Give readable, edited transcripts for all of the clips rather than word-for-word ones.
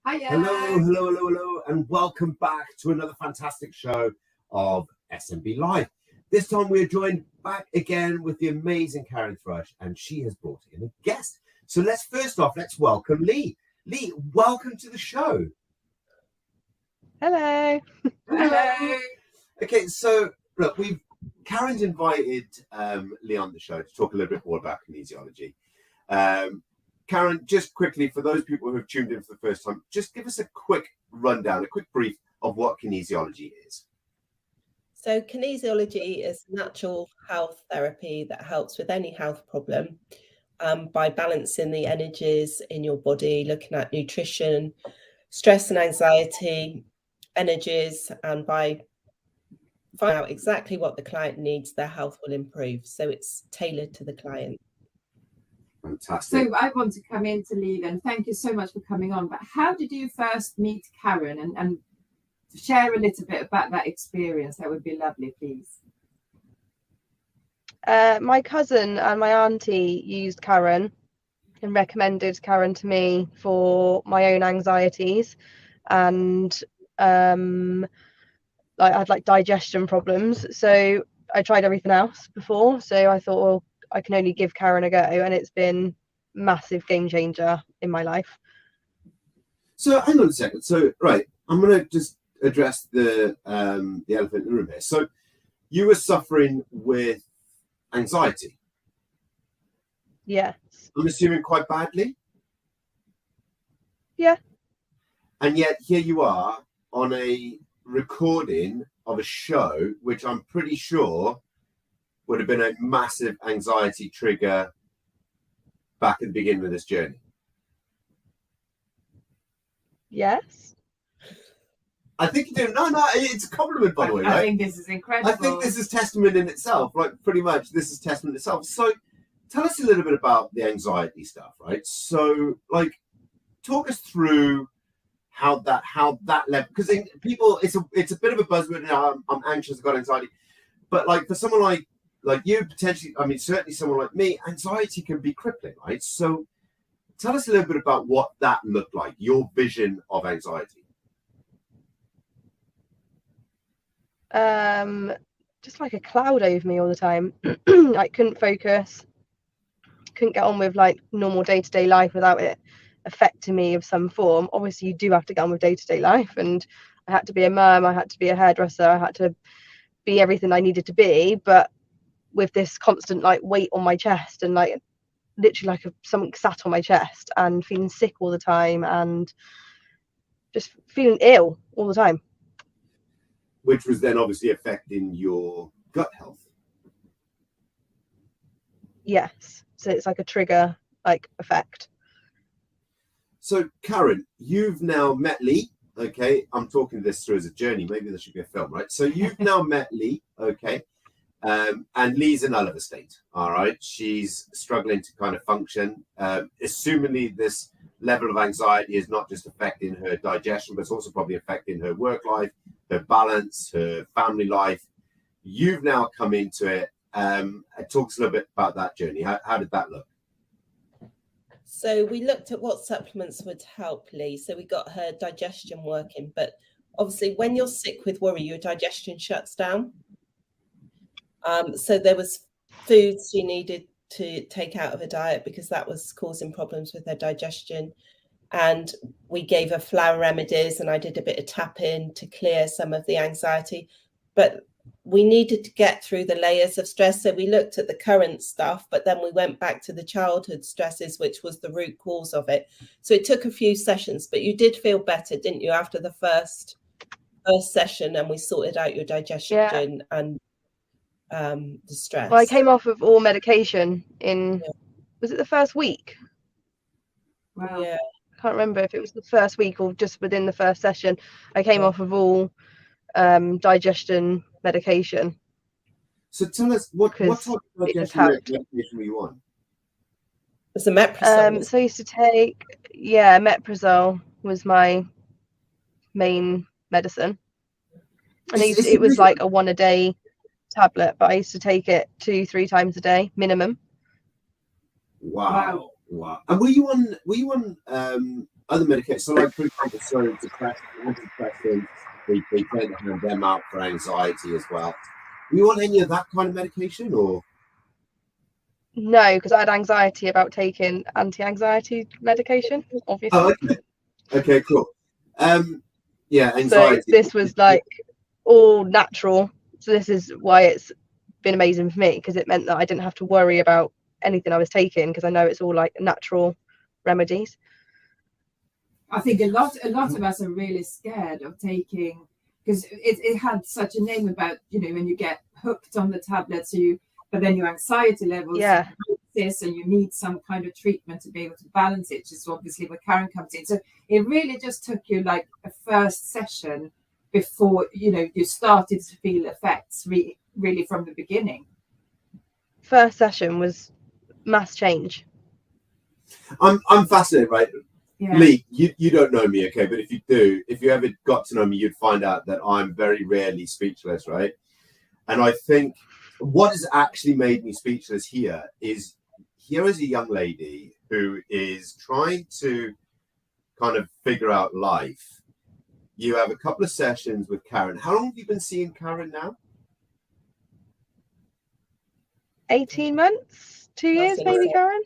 Hiya. Hello, and welcome back to another fantastic show of SMB Live. This time we're joined back again with the amazing Karen Thrush, and she has brought in a guest. So let's welcome Lee. Lee, welcome to the show. Hello. Hello. Okay, so look, Karen's invited Lee on the show to talk a little bit more about kinesiology. Karen, just quickly, for those people who have tuned in for the first time, just give us a quick rundown, a quick brief of what kinesiology is. So kinesiology is natural health therapy that helps with any health problem by balancing the energies in your body, looking at nutrition, stress and anxiety, energies, and by finding out exactly what the client needs, their health will improve. So it's tailored to the client. Fantastic. So I want to come in to Lee then. Thank you so much for coming on. But how did you first meet Karen and share a little bit about that experience? That would be lovely, please. My cousin and my auntie used Karen and recommended Karen to me for my own anxieties, and I had digestion problems. So I tried everything else before. So I thought, well, I can only give Karen a go, and it's been a massive game changer in my life. So hang on a second. So right, I'm going to just address the elephant in the room here. So you were suffering with anxiety. Yes. I'm assuming quite badly. Yeah. And yet here you are on a recording of a show, which I'm pretty sure would have been a massive anxiety trigger back at the beginning of this journey. Yes. I think you do. No, it's a compliment, by the way, right? I think this is incredible. I think this is testament in itself. Pretty much, this is testament itself. So, tell us a little bit about the anxiety stuff, right? So, talk us through how that level, because people, it's a bit of a buzzword now. I'm anxious, I've got anxiety, but for someone like you, potentially, I mean, certainly someone like me, anxiety can be crippling, right? So, tell us a little bit about what that looked like, your vision of anxiety. Just like a cloud over me all the time. I couldn't focus, couldn't get on with normal day-to-day life without it affecting me of some form. Obviously you do have to get on with day-to-day life, and I had to be a mum, I had to be a hairdresser, I had to be everything I needed to be, but with this constant weight on my chest and literally something sat on my chest, and feeling sick all the time and just feeling ill all the time. Which was then obviously affecting your gut health. Yes. So it's like a trigger effect. So Karen, you've now met Lee. Okay, I'm talking this through as a journey. Maybe there should be a film, right? So you've now met Lee. Okay, and Lee's in Oliver state. All right, she's struggling to kind of function. Assumingly, this level of anxiety is not just affecting her digestion, but it's also probably affecting her work life, her balance, her family life. You've now come into it. Talk us a little bit about that journey. How did that look? So we looked at what supplements would help Lee. So we got her digestion working, but obviously when you're sick with worry, your digestion shuts down. So there was foods she needed to take out of her diet because that was causing problems with her digestion. And we gave her flower remedies, and I did a bit of tapping to clear some of the anxiety. But we needed to get through the layers of stress. So we looked at the current stuff, but then we went back to the childhood stresses, which was the root cause of it. So it took a few sessions, but you did feel better, didn't you, after the first session, and we sorted out your digestion and the stress. Well, I came off of all medication was it the first week? Wow. Yeah. I can't remember if it was the first week or just within the first session. I came off of all digestion medication. So tell us, what type of medication were you on? It's a meprazole. So I used to take, meprazole was my main medicine. And it was like a 1 a day tablet, but I used to take it 2-3 times a day minimum. Wow. And were you on other medications. So, like for example, so antidepressants, they tend to hand them out for anxiety as well. Do you want any of that kind of medication, or? No, because I had anxiety about taking anti-anxiety medication, obviously. Oh, okay. Okay, cool. Yeah, So anxiety. this was like all natural. So this is why it's been amazing for me, because it meant that I didn't have to worry about anything I was taking, because I know it's all like natural remedies. I think a lot of us are really scared of taking, because it had such a name about, you know, when you get hooked on the tablets, but then your anxiety levels this, and you need some kind of treatment to be able to balance it, which is obviously where Karen comes in. So it really just took you like a first session before, you know, you started to feel effects really from the beginning. First session was mass change. I'm fascinated, right? Yeah. Lee, you don't know me, okay? But if you do, if you ever got to know me, you'd find out that I'm very rarely speechless, right? And I think what has actually made me speechless here is a young lady who is trying to kind of figure out life. You have a couple of sessions with Karen. How long have you been seeing Karen now? 18 months, 2 years, maybe, Karen?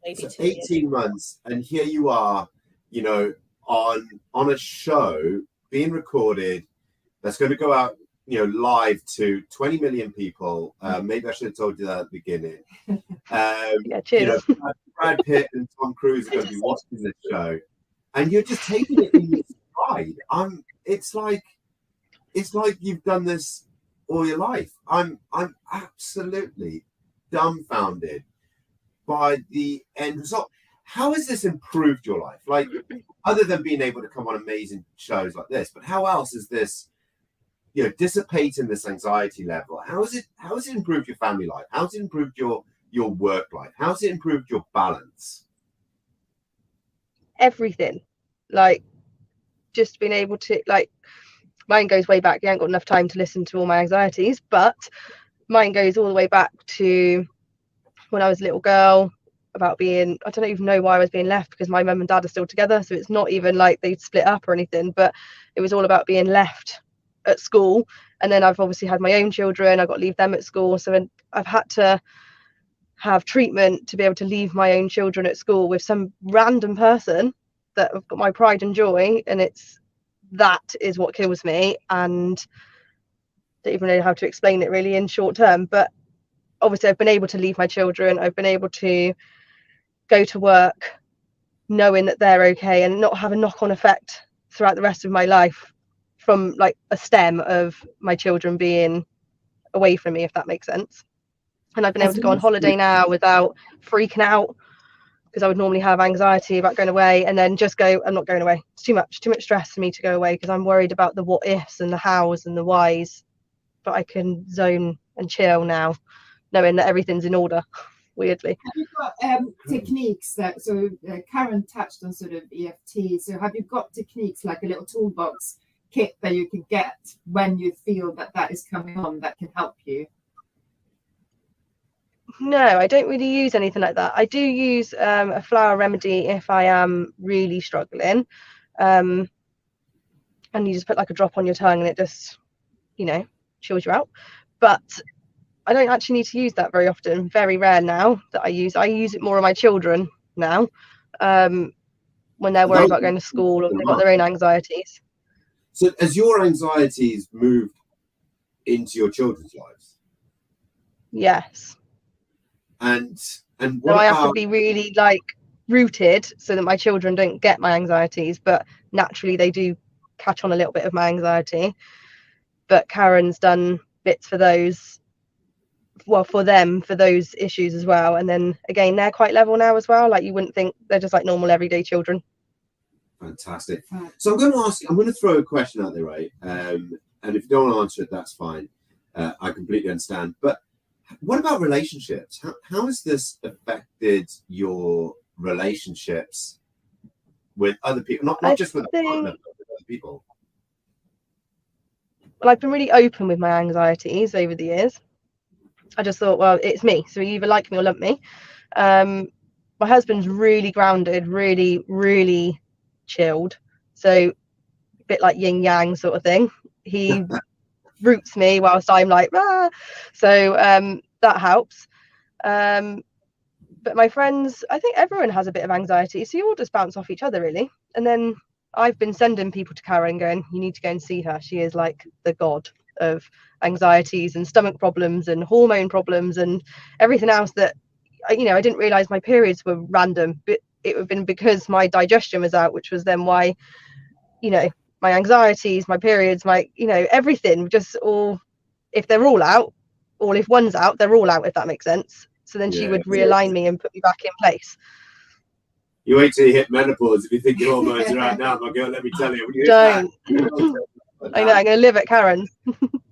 Maybe So 2 years. 18 months, and here you are, you know, on a show being recorded that's going to go out, you know, live to 20 million people. Maybe I should have told you that at the beginning. Yeah, cheers. You know, Brad Pitt and Tom Cruise are going to be watching this show, and you're just taking it in your stride. It's like you've done this all your life. I'm absolutely dumbfounded by the end result. How has this improved your life? Like, other than being able to come on amazing shows like this, but how else is this, you know, dissipating this anxiety level? How has it improved your family life? How has it improved your work life? How has it improved your balance? Everything. Like, just being able to, like, mine goes way back. You ain't got enough time to listen to all my anxieties, but mine goes all the way back to when I was a little girl, about being, I don't even know why I was being left, because my mum and dad are still together, so it's not even like they'd split up or anything, but it was all about being left at school. And then I've obviously had my own children, I've got to leave them at school, so I've had to have treatment to be able to leave my own children at school with some random person that I've got my pride and joy, and that is what kills me. And I don't even know how to explain it really in short term, but obviously I've been able to leave my children, I've been able to go to work knowing that they're okay, and not have a knock-on effect throughout the rest of my life from like a stem of my children being away from me, if that makes sense. And I've been able to go on holiday now without freaking out, because I would normally have anxiety about going away and then just go, I'm not going away. It's too much stress for me to go away, because I'm worried about the what ifs and the hows and the whys. But I can zone and chill now, knowing that everything's in order. Weirdly. Have you got techniques that, so Karen touched on sort of EFT, so have you got techniques like a little toolbox kit that you can get when you feel that is coming on that can help you? No, I don't really use anything like that. I do use a flower remedy if I am really struggling, and you just put like a drop on your tongue and it just, you know, chills you out. But I don't actually need to use that very often. Very rare now that I use it more on my children now, when they're worried about going to school or they've got their own anxieties. So has your anxieties moved into your children's lives? Yes. And what so I have to be really like rooted so that my children don't get my anxieties, but naturally they do catch on a little bit of my anxiety. But Karen's done bits for those, well, for them, for those issues as well. And then again, they're quite level now as well. Like, you wouldn't think, they're just like normal everyday children. Fantastic. So I'm going to throw a question out there, right? And if you don't want to answer it, that's fine. I completely understand. But what about relationships? How has this affected your relationships with other people? Not just with a partner, but with other people. Well, I've been really open with my anxieties over the years. I just thought, well, it's me, so you either like me or lump me. My husband's really grounded, really, really chilled. So a bit like yin yang sort of thing. He roots me whilst I'm like, ah. So that helps. But my friends, I think everyone has a bit of anxiety, so you all just bounce off each other really. And then I've been sending people to Karen going, you need to go and see her. She is like the god of anxieties and stomach problems and hormone problems and everything else that, you know, I didn't realize my periods were random, but it would have been because my digestion was out, which was then why, you know, my anxieties, my periods, my, you know, everything just all, if they're all out, or if one's out, they're all out, if that makes sense. So then she would realign me and put me back in place. You wait till you hit menopause if you think your hormones are out now, my girl. Let me tell you. Don't. I know. I'm going to live at Karen's.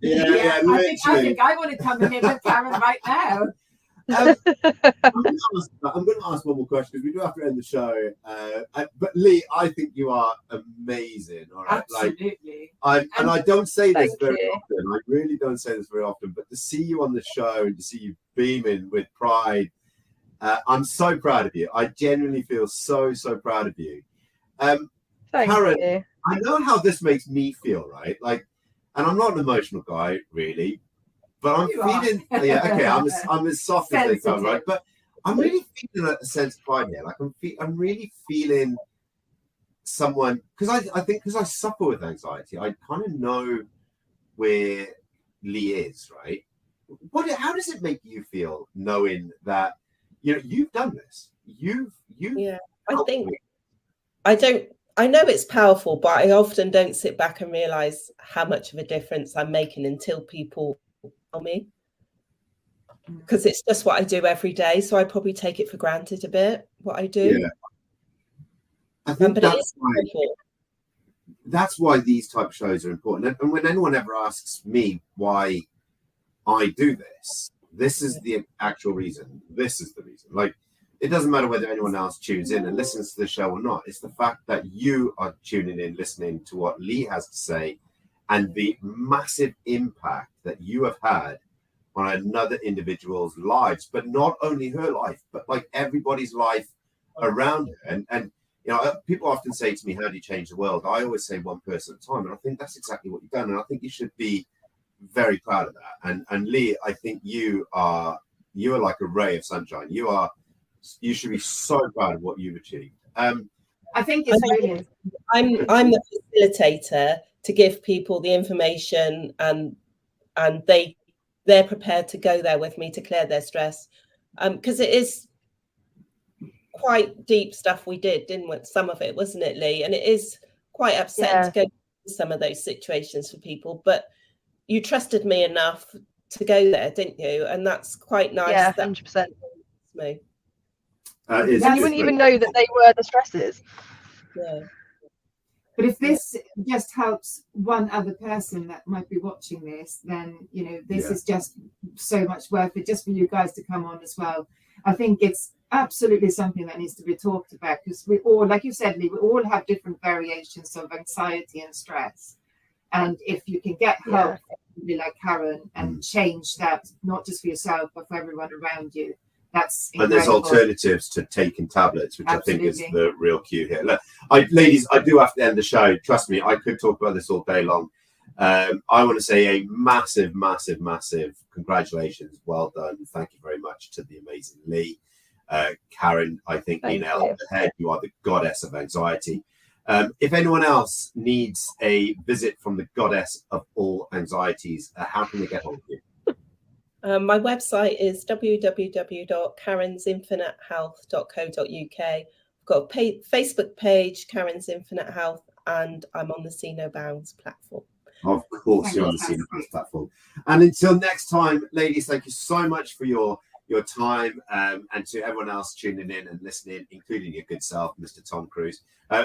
Yeah, I think I want to come and live at Karen right now. I'm going to ask one more question because we do have to end the show. But Lee, I think you are amazing. All right, Absolutely. And I don't say this very you. often. I really don't say this very often. But to see you on the show and to see you beaming with pride, I'm so proud of you. I genuinely feel so proud of you. Thank Karen, you. I know how this makes me feel, right? Like, and I'm not an emotional guy, really. But I'm feeling, I'm as soft as they come, right? But I'm really feeling a sense of pride here. Like I'm really feeling someone, because I think because I suffer with anxiety, I kind of know where Lee is, right? How does it make you feel knowing that, you know, you've done this? Yeah, I know it's powerful, but I often don't sit back and realize how much of a difference I'm making until people tell me, because it's just what I do every day. So I probably take it for granted a bit, what I do. Yeah. I think but that's why these type of shows are important. And when anyone ever asks me why I do this, this is the actual reason. This is the reason. Like, it doesn't matter whether anyone else tunes in and listens to the show or not. It's the fact that you are tuning in, listening to what Lee has to say, and the massive impact that you have had on another individual's lives, but not only her life, but like everybody's life around her. And you know, people often say to me, how do you change the world? I always say one person at a time. And I think that's exactly what you've done. And I think you should be very proud of that. And Lee, I think you are like a ray of sunshine. You should be so proud of what you've achieved. I think it's brilliant. I'm the facilitator to give people the information, and they're prepared to go there with me to clear their stress, because it is quite deep stuff we did, didn't we? Some of it, wasn't it, Lee? And it is quite upsetting to go through some of those situations for people, but you trusted me enough to go there, didn't you? And that's quite nice. Yeah, 100%. Me. And you wouldn't even know that they were the stresses. Yeah. But if this just helps one other person that might be watching this, then, you know, this is just so much worth it, just for you guys to come on as well. I think it's absolutely something that needs to be talked about, because we all, like you said, Lee, we all have different variations of anxiety and stress. And if you can get help, like Karen, and change that, not just for yourself, but for everyone around you, that's incredible. And there's alternatives to taking tablets, which I think is the real cue here. Look, ladies, I do have to end the show. Trust me, I could talk about this all day long. I want to say a massive, massive, massive congratulations. Well done. Thank you very much to the amazing Lee. Karen, I think you nailed the head. You are the goddess of anxiety. If anyone else needs a visit from the goddess of all anxieties, how can they get hold of you? My website is www.karensinfinitehealth.co.uk. I've got a Facebook page, Karen's Infinite Health, and I'm on the See No Bounds platform. Of course, you're on the See No Bounds platform. And until next time, ladies, thank you so much for your time, and to everyone else tuning in and listening, including your good self, Mr. Tom Cruise.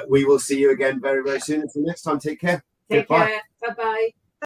We will see you again very, very soon. Until next time, take care. Take care. Bye-bye.